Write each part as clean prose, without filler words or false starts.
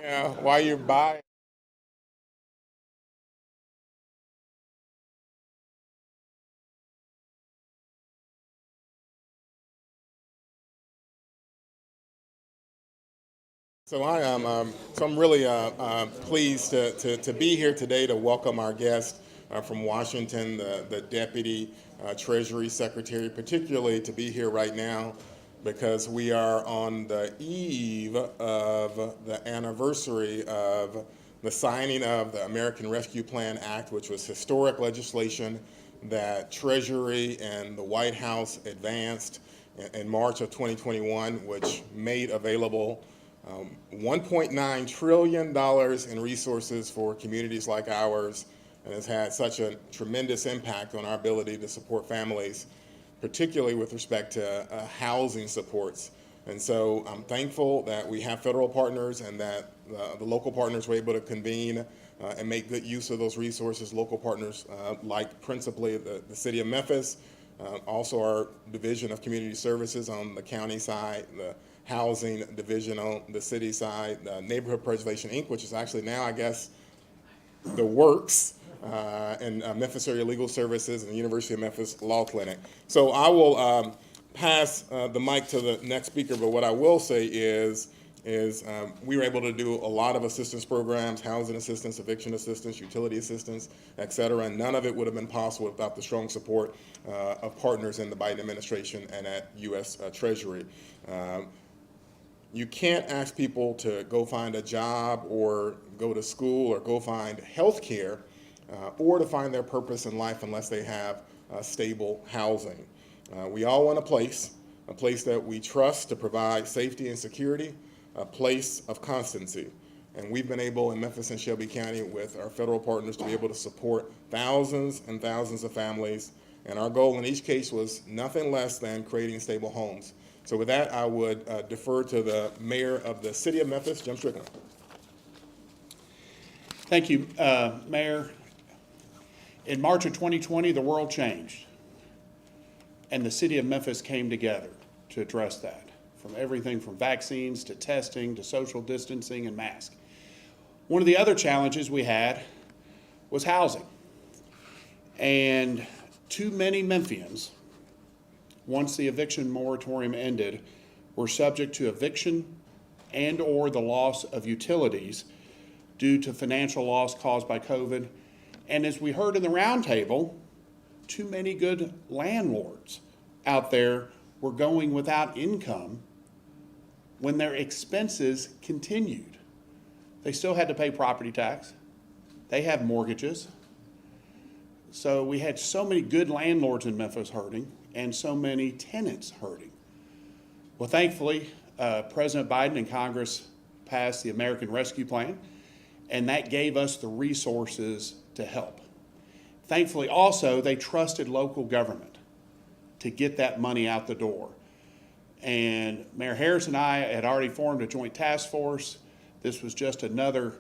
Yeah, while you're buying. I'm really pleased to be here today to welcome our guest from Washington, the Deputy Treasury Secretary, particularly to be here right now because we are on the eve of the anniversary of the signing of the American Rescue Plan Act, which was historic legislation that Treasury and the White House advanced in March of 2021, which made available $1.9 trillion in resources for communities like ours, and has had such a tremendous impact on our ability to support families, particularly with respect to housing supports. And so I'm thankful that we have federal partners and that the local partners were able to convene and make good use of those resources. Local partners like principally the city of Memphis, also our Division of Community Services on the county side, the Housing Division on the city side, Neighborhood Preservation Inc., which is actually now, I guess, the works, and Memphis Area Legal Services and the University of Memphis Law Clinic. So I will pass the mic to the next speaker, but what I will say is we were able to do a lot of assistance programs, housing assistance, eviction assistance, utility assistance, et cetera, and none of it would have been possible without the strong support of partners in the Biden administration and at U.S. Treasury. You can't ask people to go find a job or go to school or go find health care or to find their purpose in life unless they have stable housing. We all want a place that we trust to provide safety and security, a place of constancy. And we've been able in Memphis and Shelby County with our federal partners to be able to support thousands and thousands of families. And our goal in each case was nothing less than creating stable homes. So with that, I would defer to the mayor of the city of Memphis, Jim Strickland. Thank you, Mayor. In March of 2020, the world changed, and the city of Memphis came together to address that, from everything from vaccines to testing to social distancing and masks. One of the other challenges we had was housing, and too many Memphians, once the eviction moratorium ended, were subject to eviction and or the loss of utilities due to financial loss caused by COVID. And as we heard in the roundtable, too many good landlords out there were going without income when their expenses continued. They still had to pay property tax. They have mortgages. So we had so many good landlords in Memphis hurting and so many tenants hurting. Well, thankfully, President Biden and Congress passed the American Rescue Plan, and that gave us the resources to help. Thankfully, also, they trusted local government to get that money out the door. And Mayor Harris and I had already formed a joint task force. This was just another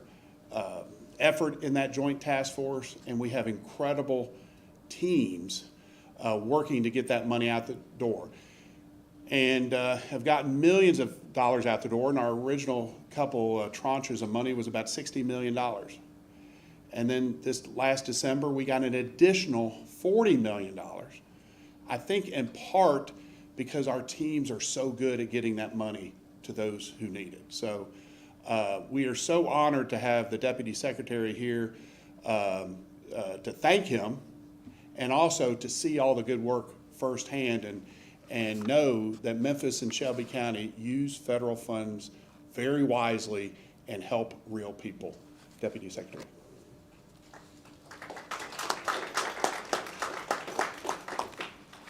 effort in that joint task force, and we have incredible teams working to get that money out the door. And have gotten millions of dollars out the door, and our original couple tranches of money was about $60 million. And then this last December, we got an additional $40 million. I think in part because our teams are so good at getting that money to those who need it. So we are so honored to have the Deputy Secretary here to thank him and also to see all the good work firsthand and know that Memphis and Shelby County use federal funds very wisely and help real people. Deputy Secretary.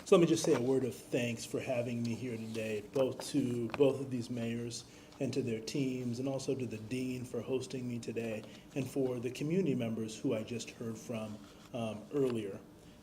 So let me just say a word of thanks for having me here today, both to both of these mayors and to their teams, and also to the dean for hosting me today, and for the community members who I just heard from earlier.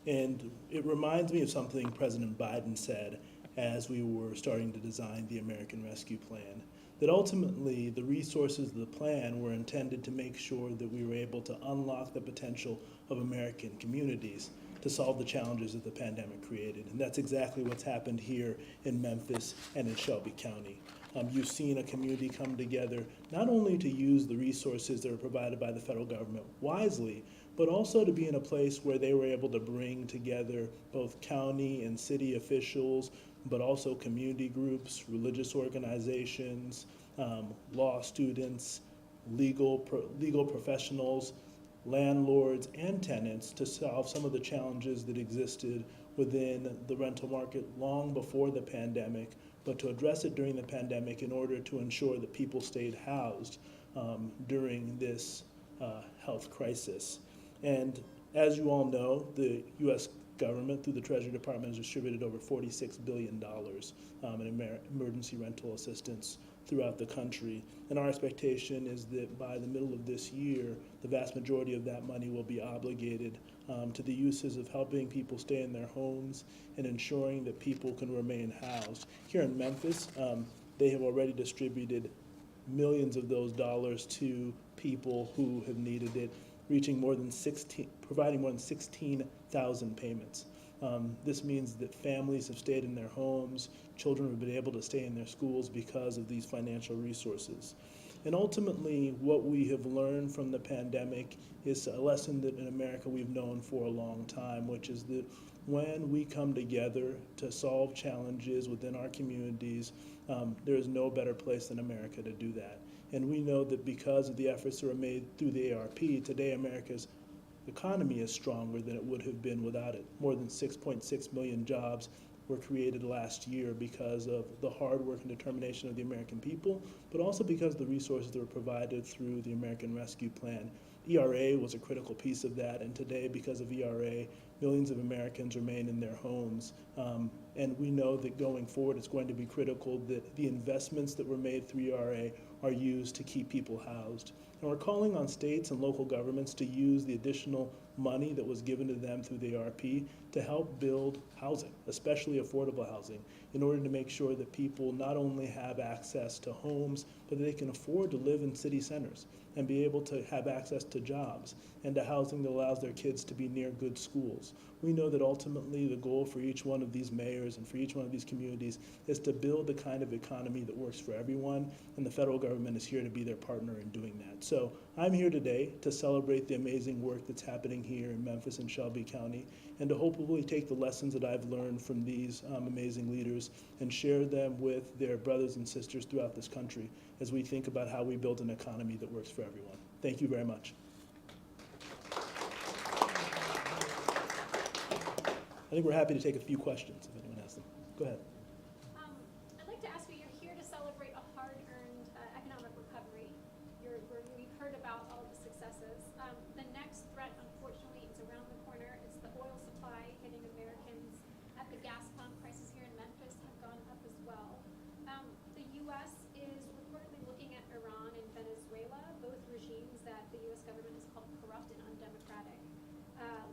And it reminds me of something President Biden said as we were starting to design the American Rescue Plan, that ultimately the resources of the plan were intended to make sure that we were able to unlock the potential of American communities to solve the challenges that the pandemic created. And that's exactly what's happened here in Memphis and in Shelby County. You've seen a community come together not only to use the resources that are provided by the federal government wisely, but also to be in a place where they were able to bring together both county and city officials, but also community groups, religious organizations, law students, legal professionals, landlords, and tenants to solve some of the challenges that existed within the rental market long before the pandemic, but to address it during the pandemic in order to ensure that people stayed housed during this health crisis. And as you all know, the U.S. government, through the Treasury Department, has distributed over $46 billion in emergency rental assistance throughout the country. And our expectation is that by the middle of this year, the vast majority of that money will be obligated to the uses of helping people stay in their homes and ensuring that people can remain housed. Here in Memphis, they have already distributed millions of those dollars to people who have needed it, providing more than 16,000 payments. This means that families have stayed in their homes, children have been able to stay in their schools because of these financial resources. And ultimately, what we have learned from the pandemic is a lesson that in America we've known for a long time, which is that when we come together to solve challenges within our communities, there is no better place than America to do that. And we know that because of the efforts that were made through the ARP, today America's economy is stronger than it would have been without it. More than 6.6 million jobs were created last year because of the hard work and determination of the American people, but also because of the resources that were provided through the American Rescue Plan. ERA was a critical piece of that, and today, because of ERA, millions of Americans remain in their homes. And we know that going forward, it's going to be critical that the investments that were made through ERA are used to keep people housed. And we're calling on states and local governments to use the additional money that was given to them through the ARP to help build housing, especially affordable housing, in order to make sure that people not only have access to homes, but that they can afford to live in city centers and be able to have access to jobs and to housing that allows their kids to be near good schools. We know that ultimately the goal for each one of these mayors and for each one of these communities is to build the kind of economy that works for everyone, and the federal government is here to be their partner in doing that. So I'm here today to celebrate the amazing work that's happening here in Memphis and Shelby County, and to hopefully take the lessons that I've learned from these amazing leaders and share them with their brothers and sisters throughout this country as we think about how we build an economy that works for everyone. Thank you very much. I think we're happy to take a few questions if anyone has them. Go ahead. I'd like to ask you, you're here to celebrate a hard-earned economic recovery. We've heard about all of the successes. The next threat, unfortunately, is around the corner. It's the oil supply hitting Americans at the gas pump. Prices here in Memphis have gone up as well. The U.S. is reportedly looking at Iran and Venezuela, both regimes that the U.S. government has called corrupt and undemocratic,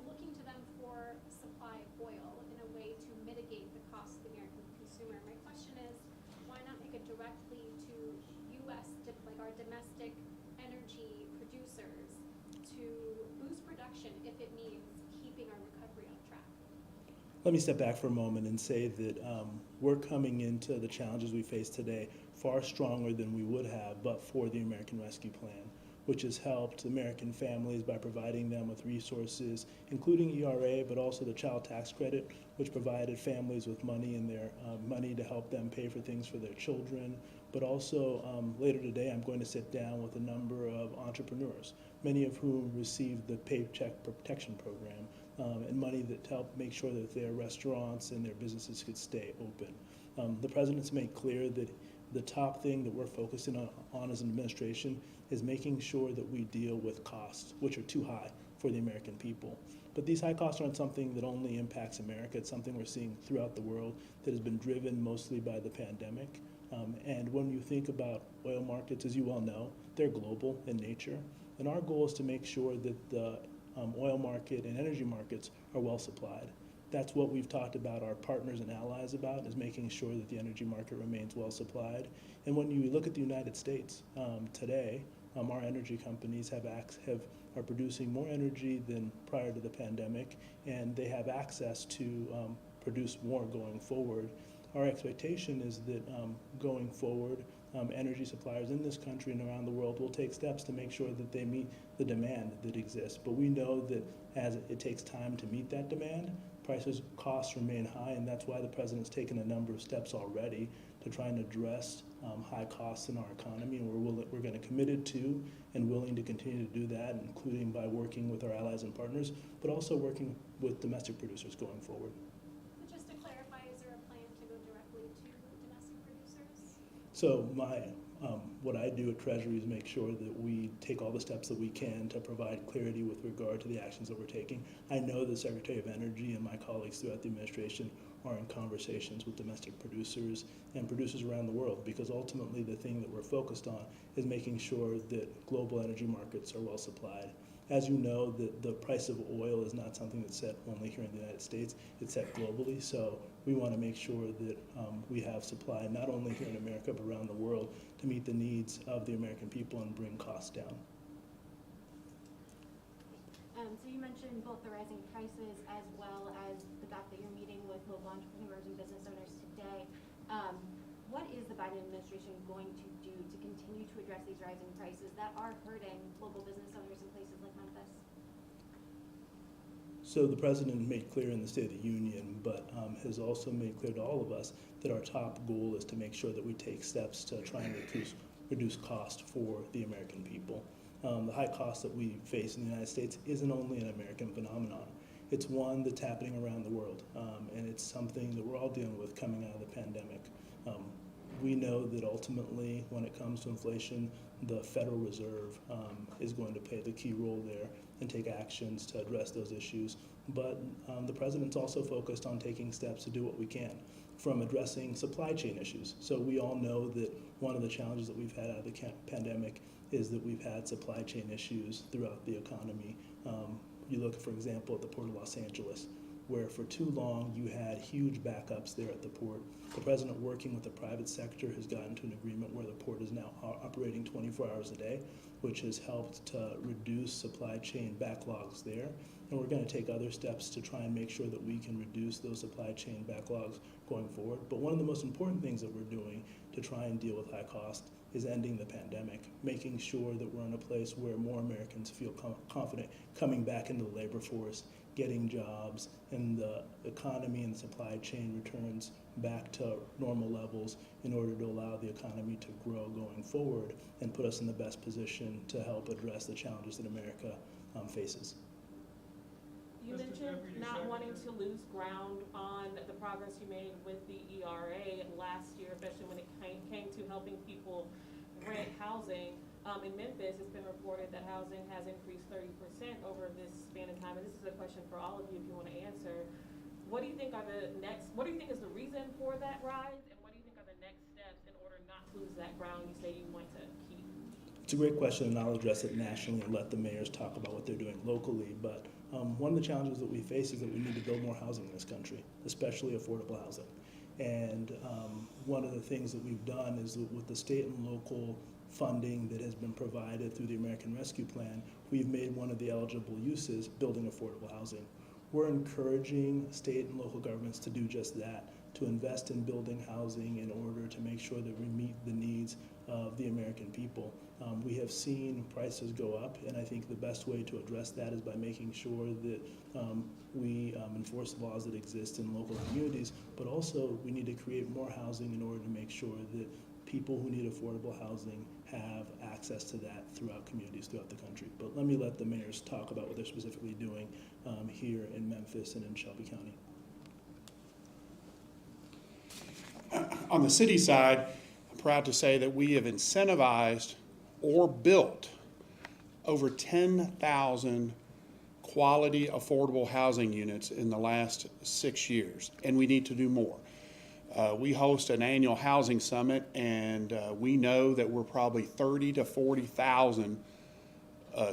looking to them for supply of oil in a way to mitigate the cost to the American consumer. My question is, why not make it directly to U.S., like our domestic energy producers, to boost production if it means keeping our recovery on track? Let me step back for a moment and say that we're coming into the challenges we face today far stronger than we would have but for the American Rescue Plan, which has helped American families by providing them with resources, including ERA, but also the child tax credit, which provided families with money in their money to help them pay for things for their children. But also later today, I'm going to sit down with a number of entrepreneurs, many of whom received the Paycheck Protection Program and money that helped make sure that their restaurants and their businesses could stay open. The president's made clear that the top thing that we're focusing on as an administration is making sure that we deal with costs, which are too high for the American people. But these high costs aren't something that only impacts America. It's something we're seeing throughout the world that has been driven mostly by the pandemic. And when you think about oil markets, as you all know, they're global in nature. And our goal is to make sure that the oil market and energy markets are well supplied. That's what we've talked about our partners and allies about, is making sure that the energy market remains well supplied. And when you look at the United States today, our energy companies are producing more energy than prior to the pandemic, and they have access to produce more going forward. Our expectation is that going forward, energy suppliers in this country and around the world will take steps to make sure that they meet the demand that exists. But we know that as it takes time to meet that demand, costs remain high, and that's why the president's taken a number of steps already to try and address high costs in our economy, and we're going to committed to and willing to continue to do that, including by working with our allies and partners, but also working with domestic producers going forward. So just to clarify, is there a plan to go directly to domestic producers? So what I do at Treasury is make sure that we take all the steps that we can to provide clarity with regard to the actions that we're taking. I know the Secretary of Energy and my colleagues throughout the administration are in conversations with domestic producers and producers around the world, because ultimately the thing that we're focused on is making sure that global energy markets are well supplied. As you know, the price of oil is not something that's set only here in the United States, it's set globally. So we want to make sure that we have supply not only here in America but around the world to meet the needs of the American people and bring costs down. So you mentioned both the rising prices as well as the fact that you're meeting with local entrepreneurs and business owners today. What is the Biden administration going to do to continue to address these rising prices that are hurting local business owners in places like Memphis? So the president made clear in the State of the Union, but has also made clear to all of us that our top goal is to make sure that we take steps to try and reduce cost for the American people. The high cost that we face in the United States isn't only an American phenomenon. It's one that's happening around the world, and it's something that we're all dealing with coming out of the pandemic. We know that ultimately, when it comes to inflation, the Federal Reserve is going to play the key role there and take actions to address those issues. But the president's also focused on taking steps to do what we can, from addressing supply chain issues. So we all know that one of the challenges that we've had out of the pandemic is that we've had supply chain issues throughout the economy. You look, for example, at the Port of Los Angeles, where for too long you had huge backups there at the port. The president, working with the private sector, has gotten to an agreement where the port is now operating 24 hours a day, which has helped to reduce supply chain backlogs there. And we're going to take other steps to try and make sure that we can reduce those supply chain backlogs going forward. But one of the most important things that we're doing to try and deal with high cost is ending the pandemic, making sure that we're in a place where more Americans feel confident coming back into the labor force, getting jobs, and the economy and supply chain returns back to normal levels in order to allow the economy to grow going forward and put us in the best position to help address the challenges that America faces. You mentioned not wanting to lose ground on the progress you made with the ERA last year, especially when it came to helping people rent housing. In Memphis, it's been reported that housing has increased 30% over this span of time, and this is a question for all of you if you want to answer. What do you think is the reason for that rise, and what do you think are the next steps in order not to lose that ground you say you want to keep? It's a great question, and I'll address it nationally and let the mayors talk about what they're doing locally. But one of the challenges that we face is that we need to build more housing in this country, especially affordable housing. And one of the things that we've done is that with the state and local funding that has been provided through the American Rescue Plan, we've made one of the eligible uses building affordable housing. We're encouraging state and local governments to do just that, to invest in building housing in order to make sure that we meet the needs of the American people. We have seen prices go up, and I think the best way to address that is by making sure that we enforce the laws that exist in local communities, but also we need to create more housing in order to make sure that people who need affordable housing have access to that throughout communities throughout the country. But let me let the mayors talk about what they're specifically doing here in Memphis and in Shelby County. On the city side, I'm proud to say that we have incentivized or built over 10,000 quality affordable housing units in the last 6 years, and we need to do more. We host an annual housing summit, and we know that we're probably 30 to 40,000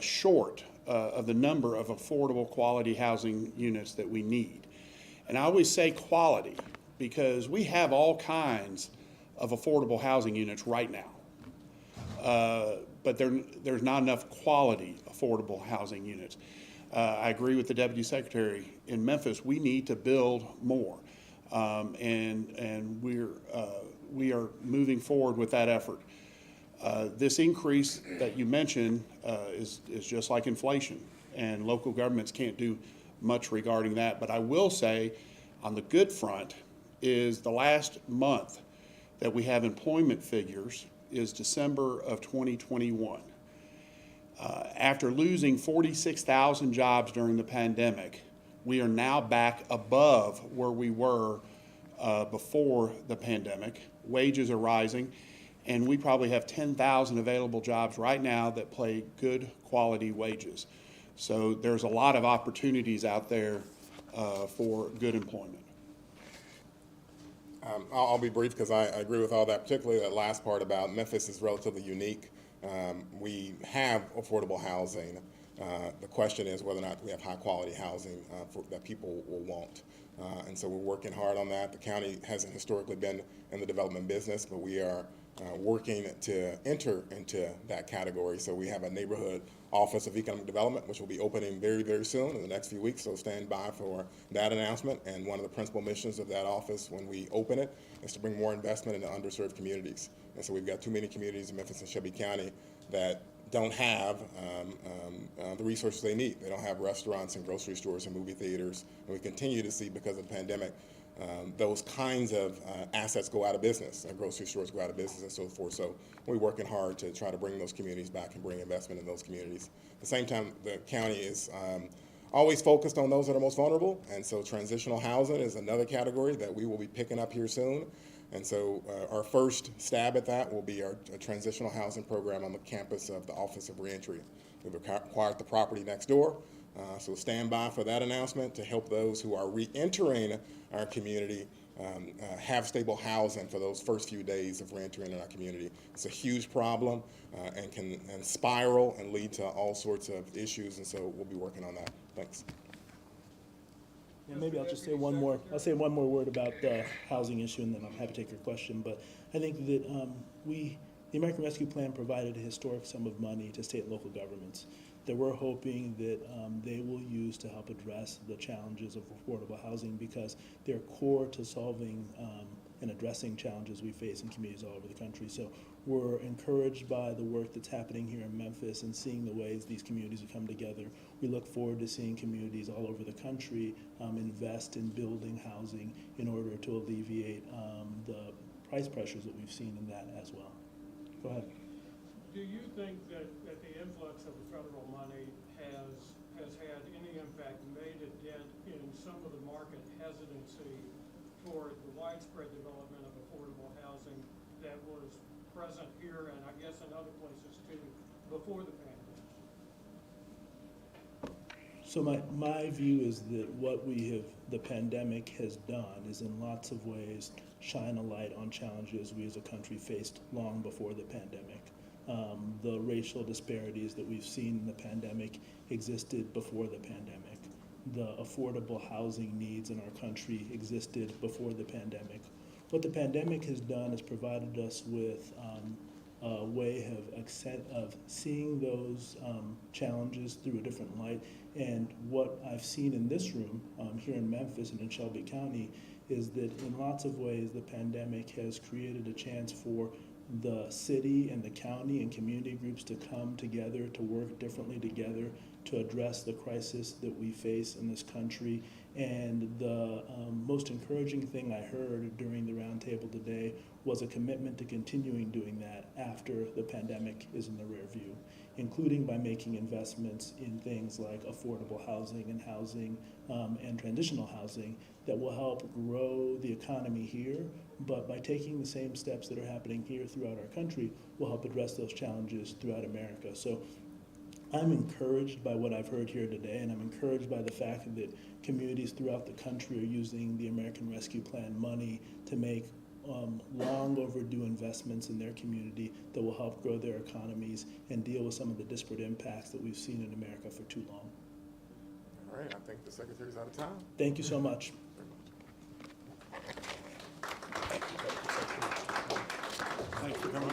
short of the number of affordable quality housing units that we need. And I always say quality because we have all kinds of affordable housing units right now. but there's not enough quality affordable housing units. I agree with the Deputy Secretary. In Memphis, we need to build more, and we are moving forward with that effort. This increase that you mentioned is just like inflation, and local governments can't do much regarding that. But I will say, on the good front, is the last month that we have employment figures is December of 2021. After losing 46,000 jobs during the pandemic, we are now back above where we were before the pandemic. Wages are rising, and we probably have 10,000 available jobs right now that pay good quality wages. So there's a lot of opportunities out there for good employment. I'll be brief because I agree with all that, particularly that last part about Memphis is relatively unique. We have affordable housing. The question is whether or not we have high quality housing that people will want. And so we're working hard on that. The county hasn't historically been in the development business, but we are working to enter into that category. So we have a neighborhood Office of Economic Development, which will be opening very, very soon in the next few weeks. So stand by for that announcement. And one of the principal missions of that office when we open it is to bring more investment into underserved communities. And so we've got too many communities in Memphis and Shelby County that don't have the resources they need. They don't have restaurants and grocery stores and movie theaters. And we continue to see, because of the pandemic, those kinds of assets go out of business, grocery stores go out of business and so forth. So we're working hard to try to bring those communities back and bring investment in those communities. At the same time, the county is always focused on those that are most vulnerable, and so transitional housing is another category that we will be picking up here soon. And so our first stab at that will be our transitional housing program on the campus of the Office of Reentry. We've acquired the property next door. So stand by for that announcement to help those who are re-entering our community have stable housing for those first few days of re-entering in our community. It's a huge problem and can spiral and lead to all sorts of issues, and so we'll be working on that. Thanks. Yeah, maybe I'll just say one more. I'll say one more word about the housing issue, and then I'm happy to take your question. But I think that the American Rescue Plan provided a historic sum of money to state and local governments that we're hoping that they will use to help address the challenges of affordable housing, because they're core to solving and addressing challenges we face in communities all over the country. So we're encouraged by the work that's happening here in Memphis and seeing the ways these communities have come together. We look forward to seeing communities all over the country invest in building housing in order to alleviate the price pressures that we've seen in that as well. Go ahead. Do you think that the influx of the federal money has had any impact, made a dent in some of the market hesitancy toward the widespread development of affordable housing that was present here and I guess in other places too before the pandemic? So my view is that what the pandemic has done is in lots of ways shine a light on challenges we as a country faced long before the pandemic. The racial disparities that we've seen in the pandemic existed before the pandemic. The affordable housing needs in our country existed before the pandemic. What the pandemic has done is provided us with a way of seeing those challenges through a different light. And what I've seen in this room here in Memphis and in Shelby County is that in lots of ways the pandemic has created a chance for the city and the county and community groups to come together, to work differently together, to address the crisis that we face in this country. And the most encouraging thing I heard during the roundtable today was a commitment to continuing doing that after the pandemic is in the rear view, including by making investments in things like affordable housing and transitional housing that will help grow the economy here, but by taking the same steps that are happening here throughout our country will help address those challenges throughout America. So I'm encouraged by what I've heard here today, and I'm encouraged by the fact that communities throughout the country are using the American Rescue Plan money to make long overdue investments in their community that will help grow their economies and deal with some of the disparate impacts that we've seen in America for too long. All right, I think the Secretary's out of time. Thank you so much. Thanks for coming.